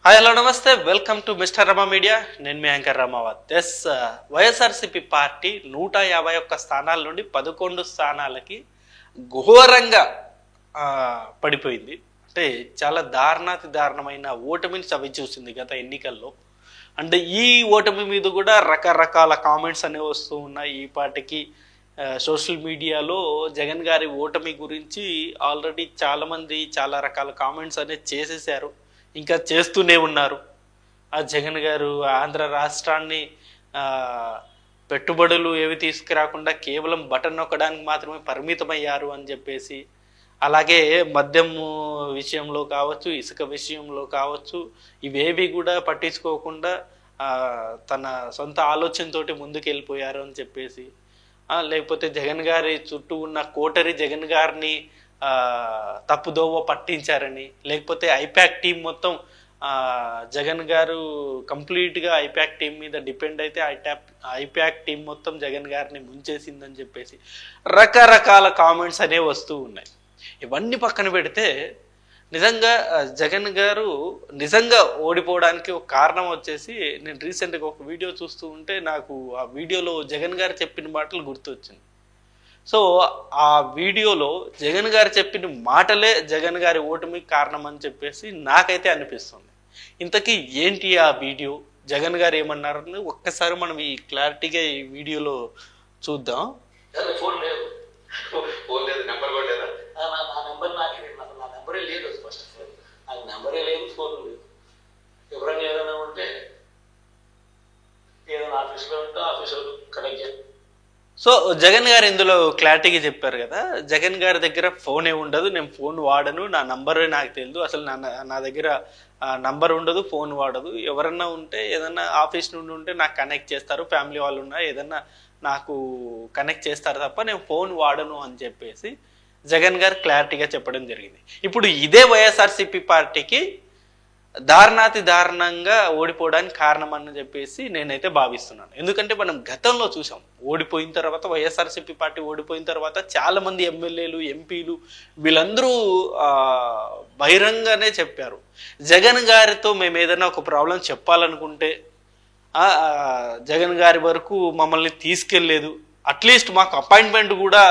Hi hello నమస్తే, welcome to mister Rama media. నేను మీ anchor Ramavath. YSRCP party 151 స్థానాల నుండి 11 స్థానాలకి ఘోరంగా పడిపోయింది. అంటే చాలా దారుణాతి దారుణమైన ఓటమిని చవిచూసింది గత ఎన్నికల్లో. అంటే ఈ ఓటమి మీద కూడా రకరకాల కామెంట్స్ అనేవి వస్తూ ఉన్నాయి. ఈ పార్టీకి సోషల్ మీడియాలో జగన్ గారి ఓటమి గురించి ఆల్రెడీ చాలామంది చాలా రకాల కామెంట్స్ అనేది చేసేసారు, ఇంకా చేస్తూనే ఉన్నారు. ఆ జగన్ గారు ఆంధ్ర రాష్ట్రాన్ని పెట్టుబడులు ఏవి తీసుకురాకుండా కేవలం బటన్ నొక్కడానికి మాత్రమే పరిమితమయ్యారు అని చెప్పేసి, అలాగే మద్యం విషయంలో కావచ్చు, ఇసుక విషయంలో కావచ్చు, ఇవేవి కూడా పట్టించుకోకుండా తన సొంత ఆలోచనతోటి ముందుకు వెళ్ళిపోయారు అని చెప్పేసి, లేకపోతే జగన్ గారి చుట్టూ ఉన్న కోటరి జగన్ గారిని తప్పుదోవ పట్టించారని, లేకపోతే ఐపాక్ టీం మొత్తం జగన్ గారు కంప్లీట్గా ఐపాక్ టీం మీద డిపెండ్ అయితే ఐపాక్ టీం మొత్తం జగన్ గారిని ముంచేసిందని చెప్పేసి రకరకాల కామెంట్స్ అనేవి వస్తూ ఉన్నాయి. ఇవన్నీ పక్కన పెడితే నిజంగా జగన్ గారు నిజంగా ఓడిపోవడానికి ఒక కారణం వచ్చేసి, నేను రీసెంట్గా ఒక వీడియో చూస్తూ ఉంటే నాకు ఆ వీడియోలో జగన్ గారు చెప్పిన మాటలు గుర్తొచ్చింది. సో ఆ వీడియోలో జగన్ గారు చెప్పిన మాటలే జగన్ గారి ఓటమికి కారణం అని చెప్పేసి నాకైతే అనిపిస్తుంది. ఇంతకీ ఏంటి ఆ వీడియో, జగన్ గారు ఏమన్నారని ఒక్కసారి మనం ఈ క్లారిటీగా ఈ వీడియోలో చూద్దాం. ఎవరైనా ఏదైనా ఉంటే ఏదైనా ఆఫీస్లో ఉంటే ఆఫీసులో కనెక్ట్ చేయాలి. సో జగన్ గారు ఇందులో క్లారిటీగా చెప్పారు కదా, జగన్ గారి దగ్గర ఫోనే ఉండదు, నేను ఫోన్ వాడను, నా నంబర్ నాకు తెలియదు, అసలు నా దగ్గర నంబర్ ఉండదు, ఫోన్ వాడదు, ఎవరన్నా ఉంటే ఏదన్నా ఆఫీస్ నుండి ఉంటే నాకు కనెక్ట్ చేస్తారు, ఫ్యామిలీ వాళ్ళు ఉన్నా ఏదన్నా నాకు కనెక్ట్ చేస్తారు తప్ప నేను ఫోన్ వాడను అని చెప్పేసి జగన్ గారు క్లారిటీగా చెప్పడం జరిగింది. ఇప్పుడు ఇదే వైఎస్ఆర్సీపీ పార్టీకి దారుణాతి దారుణంగా ఓడిపోవడానికి కారణం అని చెప్పేసి నేనైతే భావిస్తున్నాను. ఎందుకంటే మనం గతంలో చూసాం, ఓడిపోయిన తర్వాత వైఎస్ఆర్సీపీ పార్టీ ఓడిపోయిన తర్వాత చాలా మంది ఎమ్మెల్యేలు, ఎంపీలు వీళ్ళందరూ బహిరంగానే చెప్పారు, జగన్ గారితో మేము ఏదైనా ఒక ప్రాబ్లం చెప్పాలనుకుంటే జగన్ గారి వరకు మమ్మల్ని తీసుకెళ్లేదు, అట్లీస్ట్ మాకు అపాయింట్మెంట్ కూడా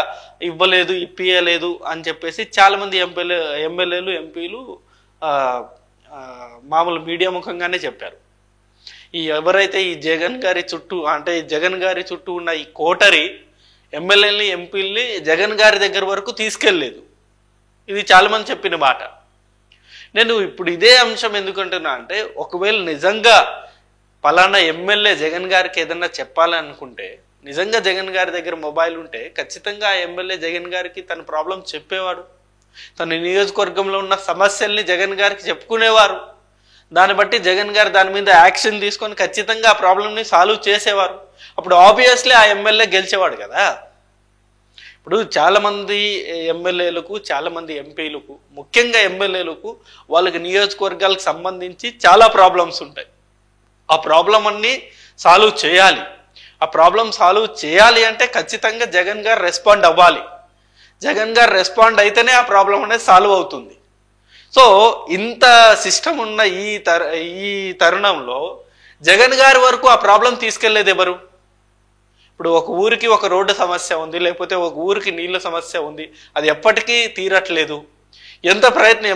ఇప్పియలేదు అని చెప్పేసి చాలా మంది ఎమ్మెల్యేలు, ఎంపీలు మామూలు మీడియా ముఖంగానే చెప్పారు. ఎవరైతే ఈ జగన్ గారి చుట్టూ ఉన్న ఈ కోటరి ఎమ్మెల్యేలని, ఎంపీలని జగన్ గారి దగ్గర వరకు తీసుకెళ్ళలేదు. ఇది చాలా మంది చెప్పిన మాట. నేను ఇప్పుడు ఇదే అంశం ఎందుకంటున్నా అంటే, ఒకవేళ నిజంగా పలానా ఎమ్మెల్యే జగన్ గారికి ఏదన్నా చెప్పాలనుకుంటే, నిజంగా జగన్ గారి దగ్గర మొబైల్ ఉంటే ఖచ్చితంగా ఆ ఎమ్మెల్యే జగన్ గారికి తన ప్రాబ్లం చెప్పేవాడు, తన నియోజకవర్గంలో ఉన్న సమస్యల్ని జగన్ గారికి చెప్పుకునేవారు. దాన్ని బట్టి జగన్ గారు దాని మీద యాక్షన్ తీసుకొని ఖచ్చితంగా ఆ ప్రాబ్లంని సాల్వ్ చేసేవారు. అప్పుడు ఆబ్వియస్లీ ఆ ఎమ్మెల్యే గెలిచేవాడు కదా. ఇప్పుడు చాలామంది ఎమ్మెల్యేలకు, చాలామంది ఎంపీలకు, ముఖ్యంగా ఎమ్మెల్యేలకు వాళ్ళకి నియోజకవర్గాలకు సంబంధించి చాలా ప్రాబ్లమ్స్ ఉంటాయి. ఆ ప్రాబ్లం అన్ని సాల్వ్ చేయాలి. ఆ ప్రాబ్లం సాల్వ్ చేయాలి అంటే ఖచ్చితంగా జగన్ గారు రెస్పాండ్ అవ్వాలి. జగన్ గారు రెస్పాండ్ అయితేనే ఆ ప్రాబ్లం అనేది సాల్వ్ అవుతుంది. సో ఇంత సిస్టమ్ ఉన్న ఈ తరుణంలో జగన్ గారి వరకు ఆ ప్రాబ్లం తీసుకెళ్లేది ఎవరు? ఇప్పుడు ఒక ఊరికి ఒక రోడ్డు సమస్య ఉంది, లేకపోతే ఒక ఊరికి నీళ్ళ సమస్య ఉంది, అది ఎప్పటికీ తీరట్లేదు.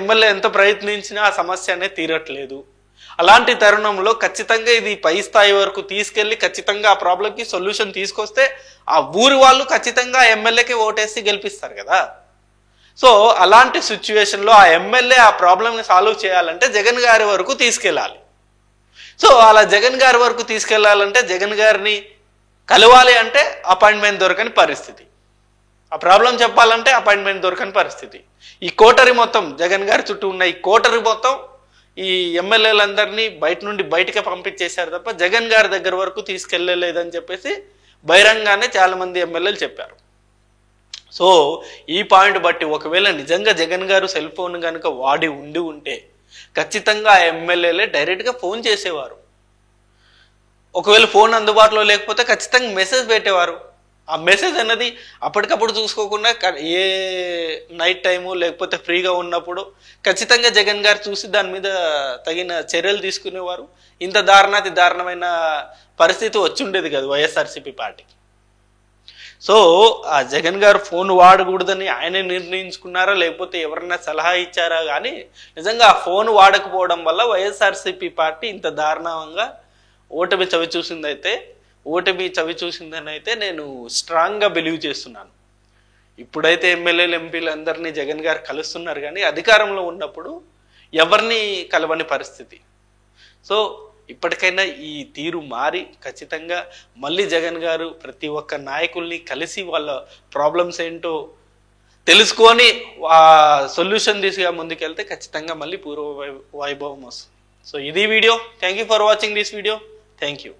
ఎమ్మెల్యే ఎంత ప్రయత్నించినా ఆ సమస్య అనేది తీరట్లేదు. అలాంటి తరుణంలో ఖచ్చితంగా ఇది పై స్థాయి వరకు తీసుకెళ్లి ఖచ్చితంగా ఆ ప్రాబ్లంకి సొల్యూషన్ తీసుకొస్తే ఆ ఊరి వాళ్ళు ఖచ్చితంగా ఆ ఎమ్మెల్యేకి ఓటేసి గెలిపిస్తారు కదా. సో అలాంటి సిచ్యువేషన్లో ఆ ఎమ్మెల్యే ఆ ప్రాబ్లంని సాల్వ్ చేయాలంటే జగన్ గారి వరకు తీసుకెళ్ళాలి. సో అలా జగన్ గారి వరకు తీసుకెళ్లాలంటే జగన్ గారిని కలవాలి అంటే అపాయింట్మెంట్ దొరకని పరిస్థితి, ఆ ప్రాబ్లం చెప్పాలంటే అపాయింట్మెంట్ దొరకని పరిస్థితి. ఈ కోటరి మొత్తం, జగన్ గారి చుట్టూ ఉన్న ఈ కోటరి మొత్తం ఈ ఎమ్మెల్యేలందరినీ బయటకే పంపించేశారు తప్ప జగన్ గారి దగ్గర వరకు తీసుకెళ్ళలేదని చెప్పేసి బహిరంగానే చాలా మంది ఎమ్మెల్యేలు చెప్పారు. సో ఈ పాయింట్ బట్టి ఒకవేళ నిజంగా జగన్ గారు సెల్ ఫోన్ కనుక వాడి ఉంటే ఖచ్చితంగా ఆ ఎమ్మెల్యేలే డైరెక్ట్గా ఫోన్ చేసేవారు. ఒకవేళ ఫోన్ అందుబాటులో లేకపోతే ఖచ్చితంగా మెసేజ్ పెట్టేవారు. ఆ మెసేజ్ అన్నది అప్పటికప్పుడు చూసుకోకుండా ఏ నైట్ టైము లేకపోతే ఫ్రీగా ఉన్నప్పుడు ఖచ్చితంగా జగన్ గారు చూసి దాని మీద తగిన చర్యలు తీసుకునేవారు. ఇంత దారుణాతి దారుణమైన పరిస్థితి వచ్చుండేది కదా వైఎస్ఆర్సీపీ పార్టీకి. సో ఆ జగన్ గారు ఫోన్ వాడకూడదని ఆయనే నిర్ణయించుకున్నారా లేకపోతే ఎవరైనా సలహా ఇచ్చారా కానీ నిజంగా ఆ ఫోన్ వాడకపోవడం వల్ల వైఎస్ఆర్సీపీ పార్టీ ఇంత దారుణంగా ఓటమి చవి చూసిందని అయితే నేను స్ట్రాంగ్గా బిలీవ్ చేస్తున్నాను. ఇప్పుడైతే ఎమ్మెల్యేలు ఎంపీలు అందరినీ జగన్ గారు కలుస్తున్నారు కానీ అధికారంలో ఉన్నప్పుడు ఎవరిని కలవని పరిస్థితి. సో ఇప్పటికైనా ఈ తీరు మారి ఖచ్చితంగా మళ్ళీ జగన్ గారు ప్రతి ఒక్క నాయకుల్ని కలిసి వాళ్ళ ప్రాబ్లమ్స్ ఏంటో తెలుసుకొని ఆ సొల్యూషన్ దిశగా ముందుకెళ్తే ఖచ్చితంగా మళ్ళీ పూర్వ వైభవం వస్తుంది. సో ఇది video. Thank you for watching this video. Thank you.